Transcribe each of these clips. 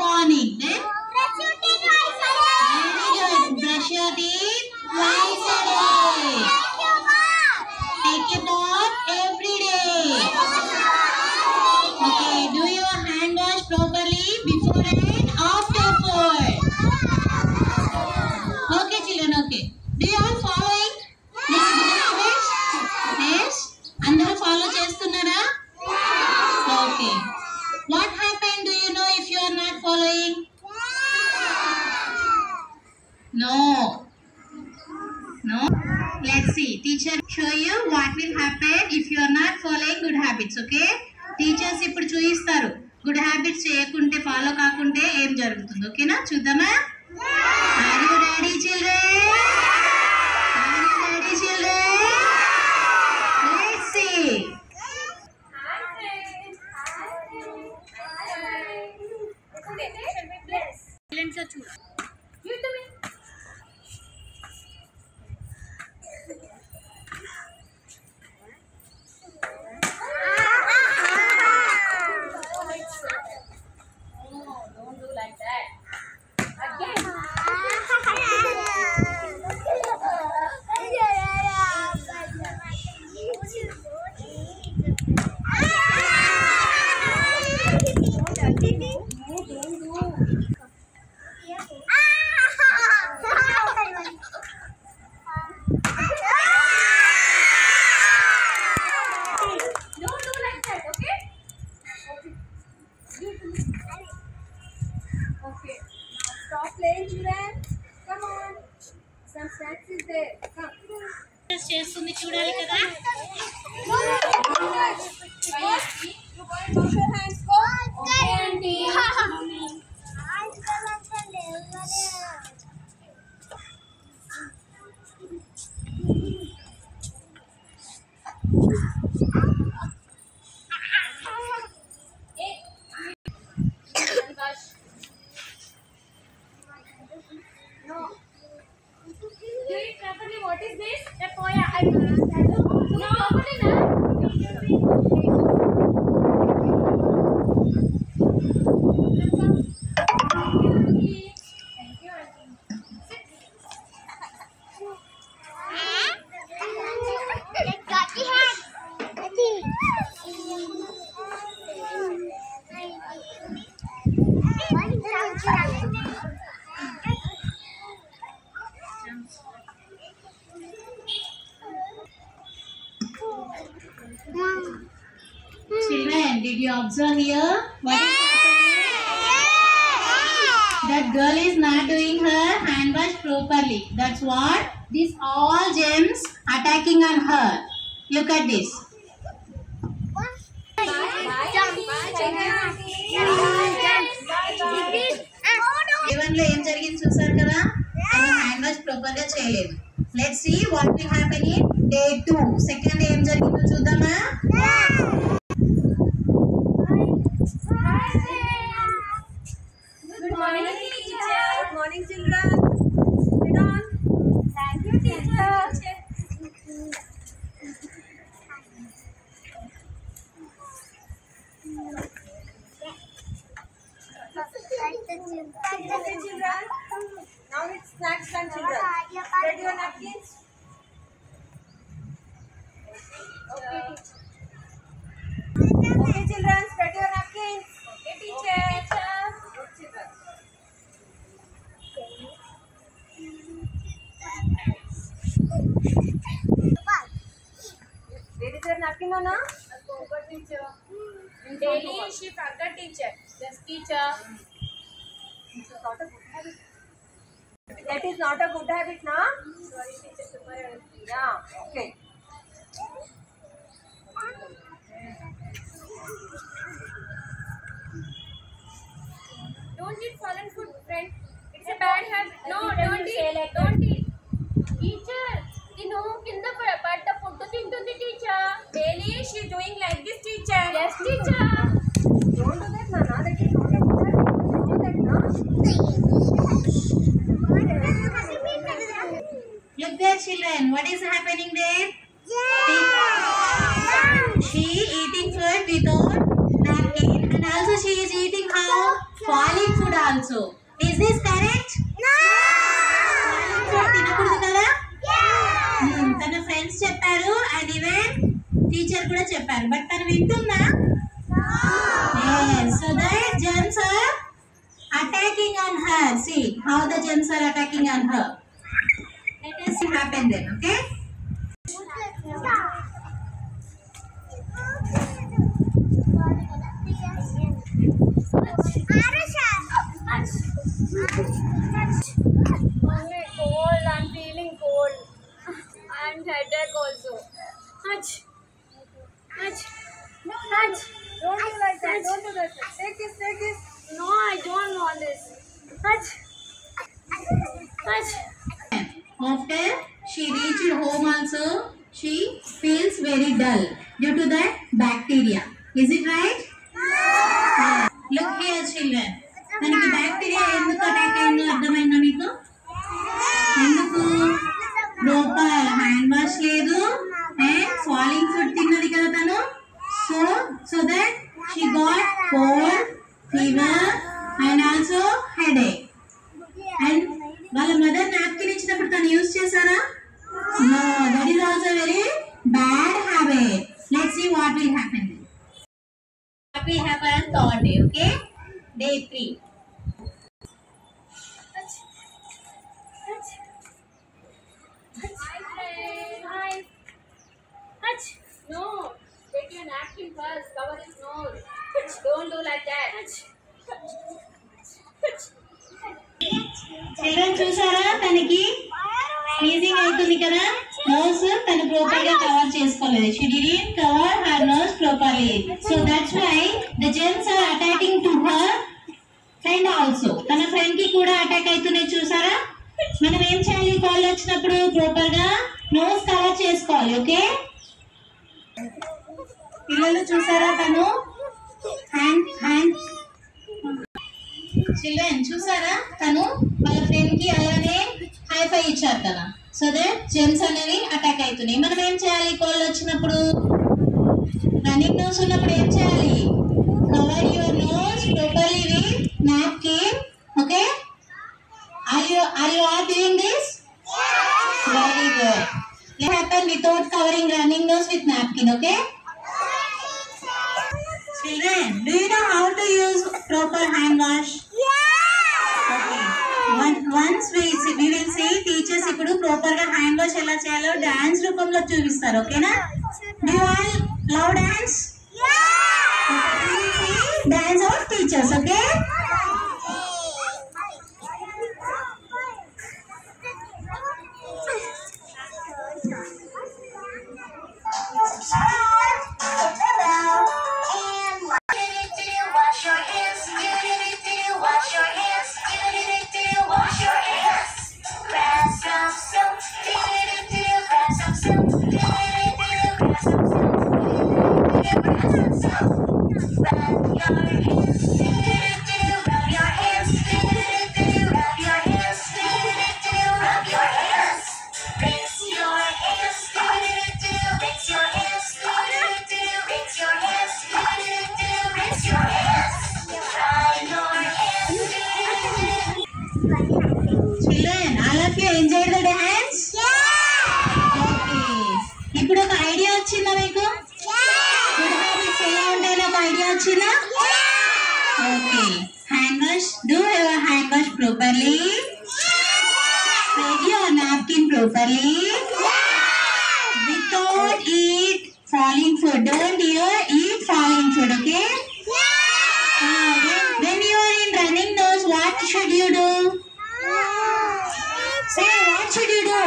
morning. Then very good. Brush your teeth twice a day. Take a bath every day. Okay, do your hand wash properly before and after food. Okay, children. Okay. Do you all following this good habits? Yes. Andaru follow chestunnara? Okay. What happened? Do you know if you are not following? No. No. Let's see. Teacher show you what will happen if you are not following good habits. Okay. Teachers ఇప్పుడు చూయిస్తారు good habits చేయకుంటే follow కాకుంటే ఏం జరుగుతుంది. ఓకేనా? చూద్దామా? Are you ready, children? Are you ready, children? Let's see. Don't do like that. Again. Don't do like that, okay? Okay. Now stop playing, children. Come on. Some snacks is there. Come. చేస్తుంది చూడాలి కదా. You go and wash your hands. Go. Okay, auntie. No. Do it properly. What is this? The poya. No, properly na. Thank you, auntie. Sit. Children, did you observe here? What is happening? That girl is not doing her hand wash properly. That's what these all germs attacking on her. Look at this. Even లో ఏం జరిగింది చూసారు కదా? తను hand wash proper గా చేయలేదు. Let's see what will happen in day 2. Second ఏం జరిగిందో చూద్దామా? Good morning, teacher. Good morning, children. Sit on. Thank you, teacher. Okay, children. Now it's snacks time, children. Ready your napkins? Okay, teacher. Okay, children. Spread your napkins. Okay, teacher. Good, children. Where is your napkin, Nana? Teacher. Daily she forgot, teacher. Yes, teacher. That is not a good habit, na? Sorry, teacher. Yeah. Okay. Don't eat fallen food, friend. It's a bad habit. No, don't eat. Don't eat. Teacher, tino kinda padda food tintundi, teacher. Daily she doing like this, teacher. Yes, teacher. Don't do that, Nana. That is not a good habit. Don't do that, na? Look there, children. What is happening there? She eating food without napkin, and also she is eating using how? Falling food also. Is this correct? No. Falling food తినకూడదు కదా? తన friends చెప్పారు and even teacher కూడా చెప్పారు but తను వింటుందా? Yes. So that germs are attacking on her. See how the germs are attacking on her. Let us see what happen then. Okay. Only cold. I'm feeling cold. And headache also. Ach. Ach. Ach. Don't do like that. Don't do that. Take this. Take this. No, I don't want this. Ach. Ach. After she reached home also, she feels very dull due to that bacteria. Is it right? Yeah. Look here, children. మనకి bacteria ఎందుకు attack అయిందో అర్థమైందా మీకు? ఎందుకు? Proper hand wash లేదు and falling food తిన్నది కదా తను. So that she got cold, fever and also headache. And వాళ్ళ మదర్ నాప్కిన్ ఇచ్చినప్పుడు తను యూజ్ చేశారా? No, that is also very bad habit. Let's see what will happen. What will happen on third day, okay? Day 3. Hi, friend. Hi. Ach. No. Take your napkin first. Cover his nose. Don't do like that. Children చూసారా తనకి sneezing అవుతుంది కదా nose తను proper గా cover చేసుకోలేదు she didn't cover her nose properly so that's why the germs are attacking to her friend also తన friend కి కూడా అటాక్ అవుతున్నాయి చూసారా మనం ఏం చేయాలి కాల్ వచ్చినప్పుడు ప్రాపర్ గా నోస్ కవర్ చేసుకోవాలి ఓకే పిల్లలు చూసారా తను హ్యాండ్ చిల్డ్రన్ చూసారా తను వాళ్ళ ఫ్రెండ్ కి అలానే హైఫై ఇచ్చారు కదా సో దట్ జెమ్స్ అనేవి అటాక్ అవుతున్నాయి మనం ఏం చేయాలి కోల్డ్ వచ్చినప్పుడు రన్నింగ్ నోస్ ఉన్నప్పుడు ఏం చేయాలి cover your nose properly with napkin okay are you all doing this very good it happen without covering running nose with napkin okay children do you know how to use proper hand wash okay once we will see teachers ఇప్పుడు proper గా hand wash ఎలా చేయాలో dance రూపంలో చూపిస్తారు ఓకేనా do you all love dance we will see dance of teachers okay Children, all of you enjoyed the dance? Okay. ఇప్పుడు ఒక idea వచ్చిందా మీకు? గుడ్ హ్యాబిట్స్ ఎలా ఉంటాయో ఒక ఐడియా వచ్చిందా? Okay. Hand wash, do your hand wash properly. Spread your napkin properly. Without eat falling food. Don't eat falling food, okay? When you are in running nose, what should you do? Say, what should you do?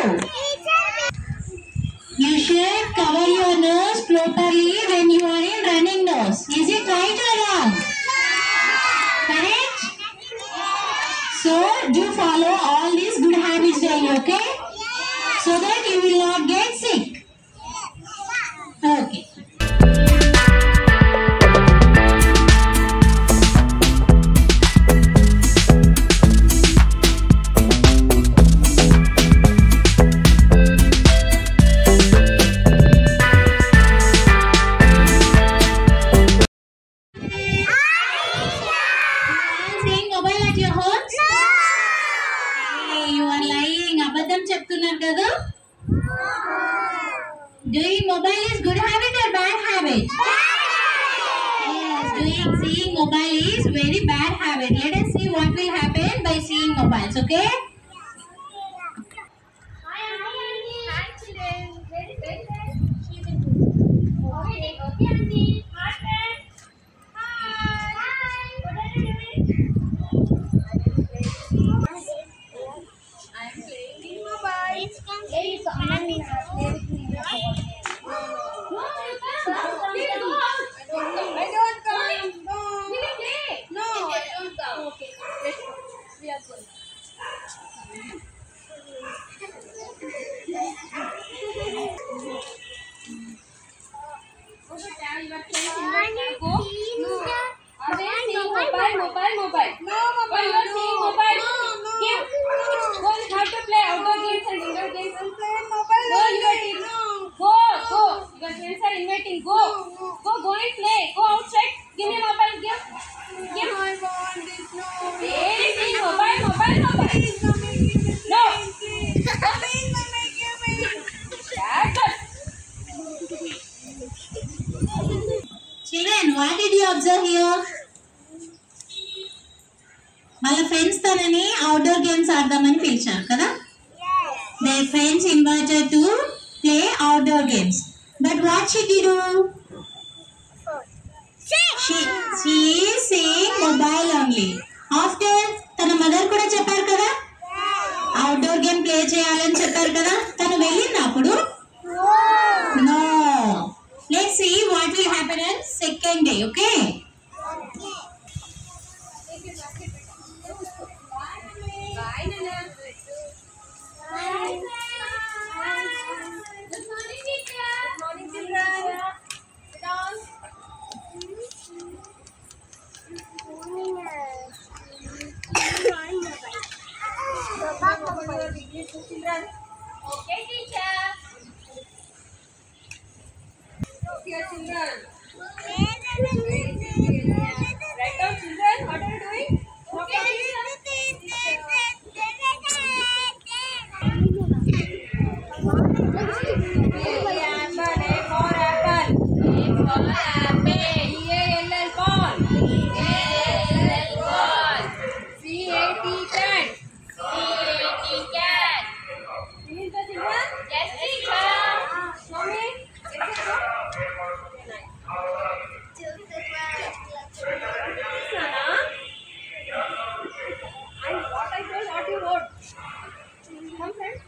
You should cover your nose properly when you are in running nose. Is it right or wrong? Correct? So, do follow all these good habits daily, okay? So that you will not get sick. Okay. Doing mobile is good habit or bad habit? Yes, seeing mobile is very bad habit. Let us see what will happen by seeing mobiles, okay? Hi, children. Very good. She's in good. Okay, auntie. Hi, friend. Hi. What are you doing? I am playing mobile. Hey, someone play with me. No, you can't. Please go out. I don't come. No. We will play. No, I don't come. Okay, let's go. We are going. Go. Are they seeing mobile? No, Oh, you are seeing mobile? Give. Go, you have to play outdoor games and indoor games. I'm playing mobile. Go, your team. Go. Your friends are inviting. Go and play. Go outside. Give me mobile. Give. I want this. No. Hey, see mobile. Please, mommy, give me. No. Please, mommy, give me. Shut up. Children, what did you observe here? వాళ్ళ friends తనని outdoor games ఆడదామని పిలిచారు కదా. Their friends invited to play outdoor games. But what she did? She is saying mobile only. After తన mother కూడా చెప్పారు కదా outdoor game play చేయాలని చెప్పారు కదా. తను వెళ్ళిందా అప్పుడు? No. Let's see what will happen on second day, okay? Bye, Nana. Good morning, teacher. Good morning, children. Sit down. Children. Okay, teacher. Here, children. Right now, children, what are you doing? Okay, teacher. Apple, A for apple. A for apple. B-A-L-L ball. Ball. C-A-T cat. C-A-T cat. Finish the children? Yes, teacher. Show me. Nana. And what I told, what you wrote? Come, friend.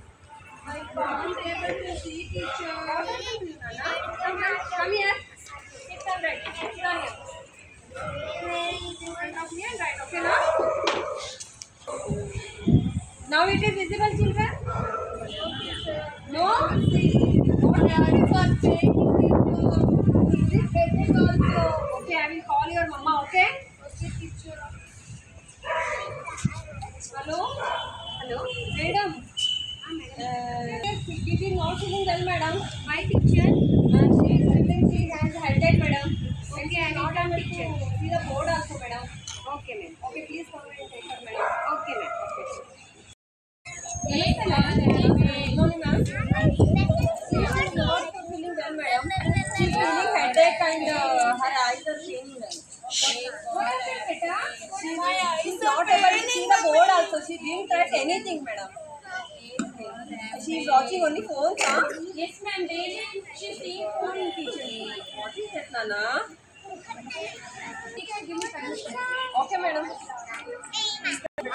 I can't able to see teacher. What are you doing, Nana? Come, friend. Come here. Sit down, right. Sit down here. Front of me and right. Okay, now? Now it is visible, children? No? What are you for saying? Is it headache also? Okay, I will call your mama, okay? Okay, teacher. Hello? Hello? Madam. It is not feeling well, madam. Why, teacher? She is feeling she has headache, madam. Okay, I will come teacher. See the board also, madam. Okay, ma'am. Okay, please come and take her, madam. Okay, ma'am. Okay. Yes, ma'am. No, ma'am. She is not feeling well, madam. She is feeling headache and her eyes are paining. What is it, beta? She is not able to see the board also. She didn't write anything, madam. She is watching only phones, huh? Yes, ma'am. Daily she's seeing phone teacher. What is that, Nana? Teacher, give me permission. Okay, madam. Yes, madam.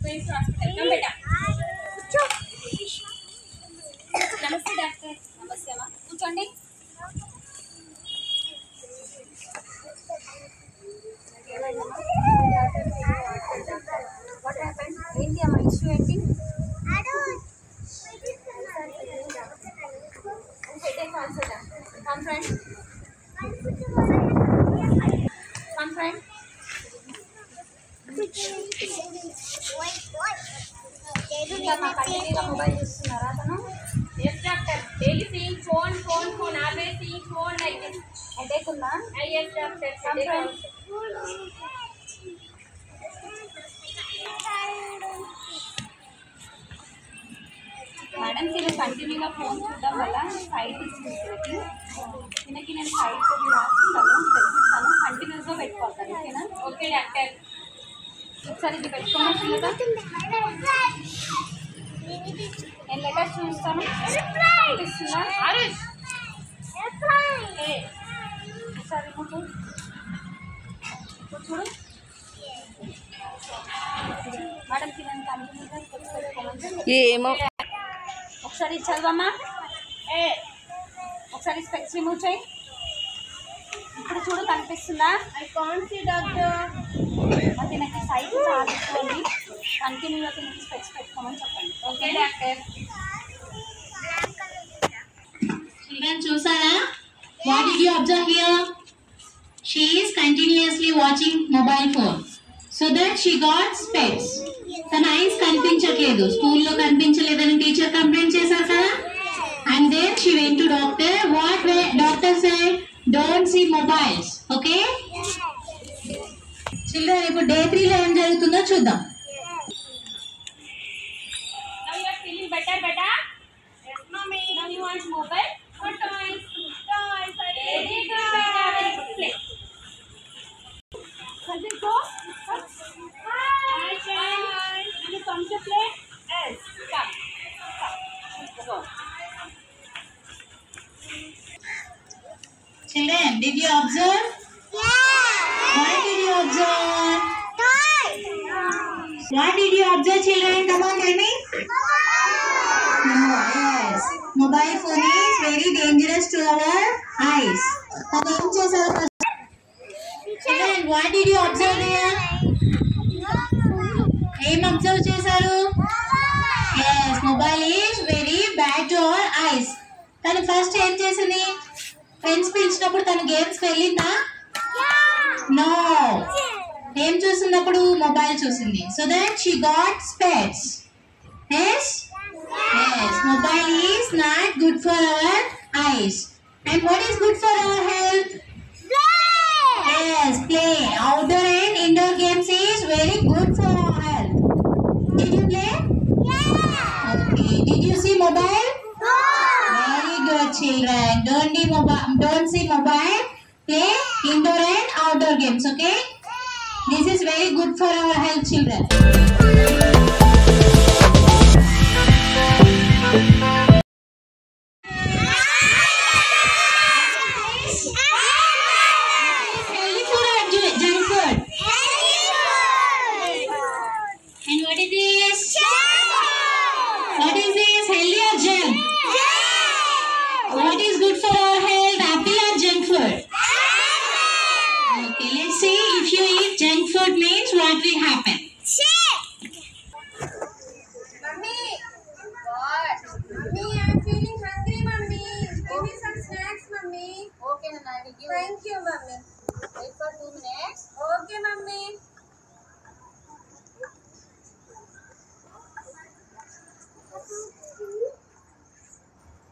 Going to hospital. Come, beta. నమస్తే doctor. నమస్తే అమ్మా. కూర్చోండి. What happened? ఏంటి అమ్మా issue ఏంటి? Headache also done. Come, friend. Come, friend. ఇంకా మా కంటిన్యూగా మొబైల్ చూస్తున్నారా అతను? Yes, doctor. Daily seeing phone. Always seeing phone like this. Headache ఉందా? Yes, doctor. Come, friend. Madam తిను కంటిన్యూగా ఫోన్ చూడడం వల్ల సైట్ ఇస్తుంది తినకి నేను సైట్ రాసిస్తాను తెచ్చిస్తాను కంటిన్యూస్గా పెట్టుకోవాలి ఓకేనా? Okay doctor. ఒకసారి ఇది పెట్టుకోమని పిల్లగా నేను లెటర్ చూస్తాను ఇస్తున్నా ఒకసారి చూడు మేడం తినని కంటిన్యూగా పెట్టుకోమని ఏమో ఒకసారి చదవమ్మా ఒకసారి స్పెక్స్ రిమూవ్ చేయి ఇప్పుడు చూడు కనిపిస్తుందా? I can't see doctor. అది నాకు సైట్ సాధించుకోండి కంటిన్యూగా తినకి స్పెక్స్ పెట్టుకోమని చెప్పండి ఓకే డాక్టర్. చిల్డ్రన్ చూసారా? What did you observe here? She is continuously watching mobile phone so that she got specs. తన ఐస్ కనిపించట్లేదు, స్కూల్లో కనిపించలేదని టీచర్ కంప్లైంట్ చేశారు కదా. And then she went to doctor. What doctor said? Don't see mobiles. Okay children, ఇప్పుడు day 3 లో ఏం జరుగుతుందో చూద్దాం. Now you are feeling better, beta? Yes, mommy. Now you want mobile or toys? Toys. Very good, beta. Very good. Play. Shall we go? Hi, friends. Will you come to play? Yes. Come. Come. Go. Children, did you observe? What did you observe? What did you observe, children? Come on, tell me. Yes. Mobile phone is very dangerous to our eyes. Children, what did you observe here? Aim observe చేశారు? Yes, mobile is very bad to our eyes. తను first ఏం చేసింది? Friends పిలిచినప్పుడు తను గేమ్స్కి వెళ్ళిందా? No. ఏం చూసినప్పుడు? Mobile చూసింది. So that she got specs. yes yes mobile is not good for our eyes. And what is good for our health? Yes, play. Outdoor and indoor games is very good for our health. Did you play? Okay. Did you see mobile? Very good, children. Don't see mobile. Play indoor and outdoor games. Okay. This is very good for our health, children. Healthy food or junk food? And what is this? What is this? Healthy or junk? What is good for our health? Apple or junk food? Okay, let's see. If you eat junk food means what will happen? Mummy, what? Mummy, I'm feeling hungry, Mummy. Give me some snacks, Mummy. Okay, Nana, I will give. Thank you, Mummy. Wait for 2 minutes. Okay, Mummy.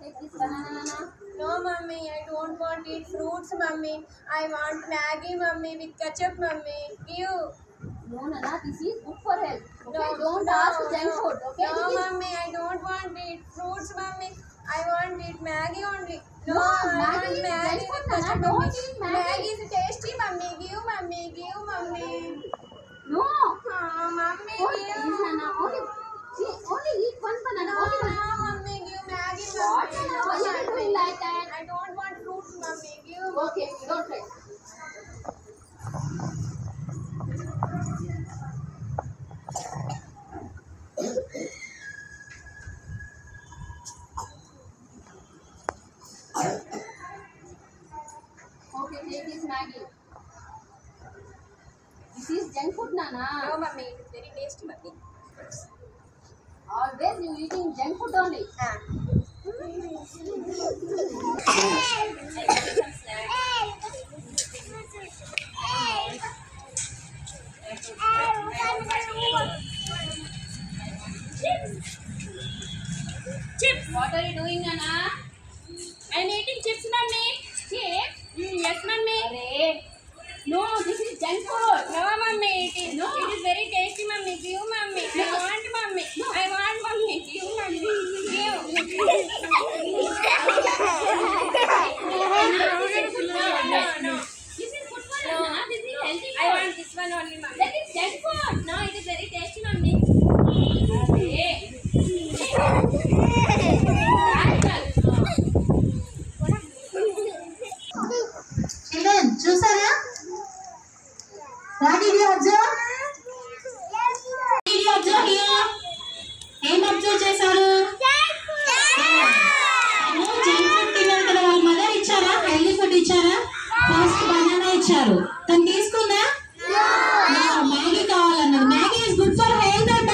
Take this banana, Nana. No, Mummy, I don't want to eat fruits, Mummy. I want Maggie, Mummy, with ketchup, Mummy. Give. No, Nana, this is good for health. Okay, No, don't no, ask junk food. Okay, No, this is Mummy, I don't want to eat fruits, Mummy. I want to eat Maggie only. No, I Maggie want is Maggie junk food, with Nana. ketchup, Don't Mummy. eat Maggie. Maggie is tasty, Mummy. Give, Mummy. Give, Mummy. no. Mummy, Only give. this, Nana. Only eat one banana. No, Only one. no, Mummy. Give Maggie, What, Mummy. Nana? Why you are doing like that? I don't want fruits, Mummy. Give. Okay, don't try. Okay, take this Maggie. This is junk food, Nana. No, Mummy. It's very tasty, Mummy. Always you eating junk food only. Chips. What are you doing, Nana? I'm eating chips, Mummy. Chips? Yes, Mummy. Arey. No, this is junk food. No, Mummy. It No. is very tasty, Mummy. Give, Mummy. I want, Mummy. No. I want, Mummy. Give, Mummy. Give. this one only, ma'am. That is junk food. No, it is very tasty, mummy. Hey. Children, చూసారా? What did you observe? What did you observe here? ఏం observe చేశారు? Junk food తిన్నారు కదా, వాళ్ళ mother ఇచ్చారా? Healthy food ఇచ్చారా? First banana ఇచ్చారు. తను తీసుకుందా? మ్యాగీ కావాలన్నది. Maggi is good for health అంట.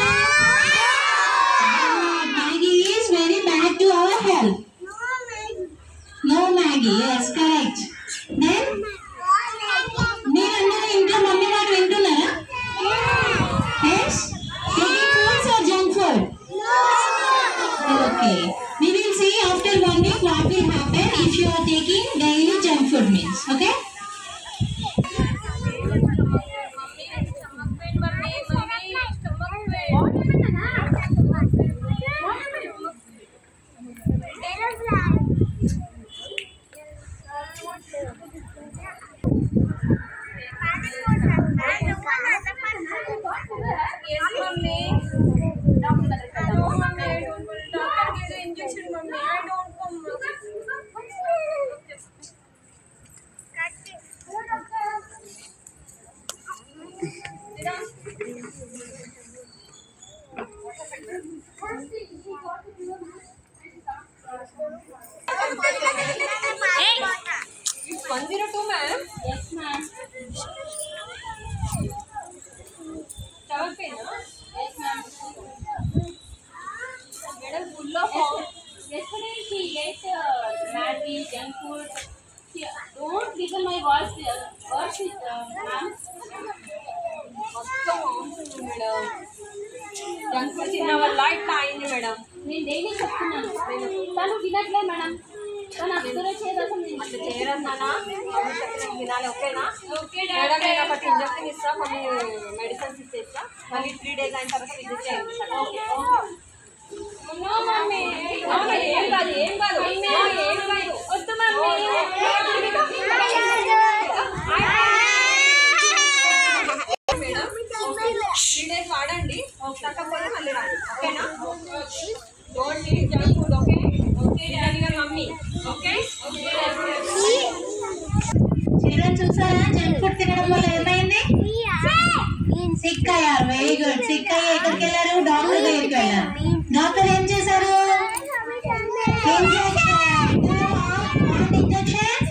Maggi is very bad to our health. No Maggi. yes correct. then మీరందరూ ఇంట్లో మమ్మీ మాట వింటున్నారా? yes. taking foods or junk food? Okay. We will see after 1 week what will happen if you are taking daily junk food meals. Okay? It's 102, ma'am. Yes, ma'am. Tower pain, huh? Yes, ma'am. Madam, full of form. Yesterday she ate Maggi, junk food. Don't listen my voice, ma'am. మొత్తం అవుతుంది madam. Junk food తిన్న వల్ల ఇట్లా అయింది madam. నేను daily చెప్తున్నాను, తను వినట్లే madam. తను అబ్జర్వ్ చేయదు అసలు. నేను అట్లా చేయరన్నానా? వినాలి. ఓకేనా? ఓకే మేడం, నేను ఒకటి ఇంజక్షన్ ఇస్తా, కొన్ని మెడిసిన్స్ ఇచ్చేస్తా. మళ్ళీ 3 days అయిన తర్వాత విజిట్ చేయండి. Okay okay. No mummy. ఏం కాదు, ఏం కాదు, ఏం కాదు. వద్దు మమ్మీ. మేడం 3 days వాడండి, తగ్గకపోతే మళ్ళీ రాండి. ఓకేనా? Don't eat junk food. Okay okay your mummy. Okay children చూసారా? జంక్ ఫుడ్ తినడం వల్ల ఏమైంది? సిక్ అయ్యారు. Very good. సిక్ అయ్యి ఎక్కడికి వెళ్ళారు? డాక్టర్ దగ్గరికి వెళ్ళారు. డాక్టర్ ఏం చేశారు? Injection.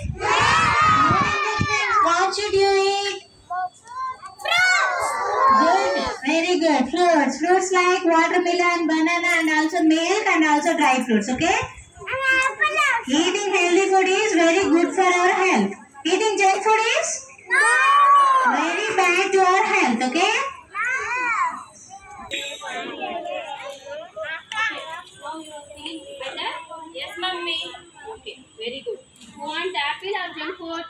What should you eat? Good. Very good. Fruits. Fruits like watermelon, banana, and also milk, and also dry fruits. Okay. Eating healthy food is very good for our health. Eating junk food is very bad to our health. Okay. Better? Yes, mummy. Okay, very good. Want apple or junk food?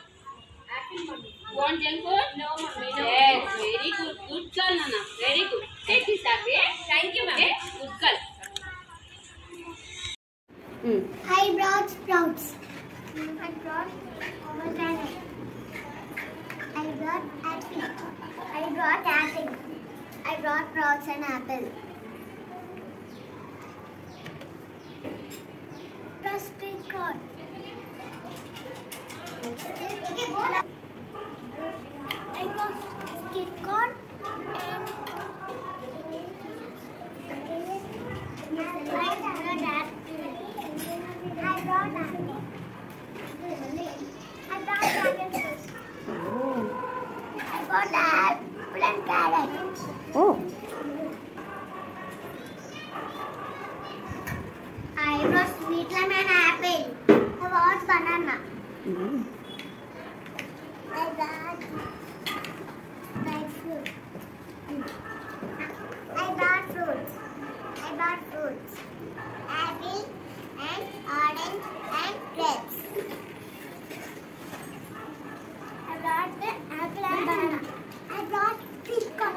Apple, mummy. Want junk food? No, mummy. No. Yes, very good. Good girl, Nana. Very good. Take this apple. Thank you, ma'am. Okay, good girl. I brought sprouts. I brought pomegranate. I brought apple. I brought apple. I brought sprouts and apple. Roasted corn. I brought sweet corn and I brought apple. I brought apple. I brought dragon fruit. I brought apple and carrot. I brought sweet lemon and apple. I brought banana. I brought dried fruit. I brought fruits. I brought fruits. Apple and orange and grapes. I brought the apple and banana. I brought sweet corn.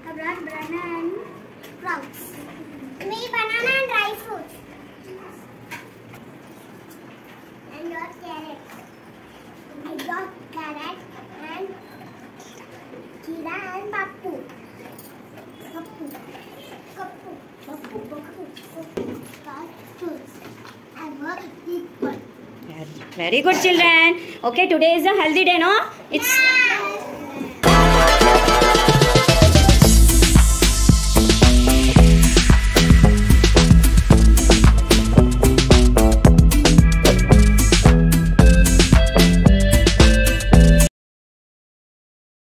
I brought banana and sprouts. Me banana and dry fruits. fruits. I work equal. Very good, children. Okay, today is a healthy day, no? It's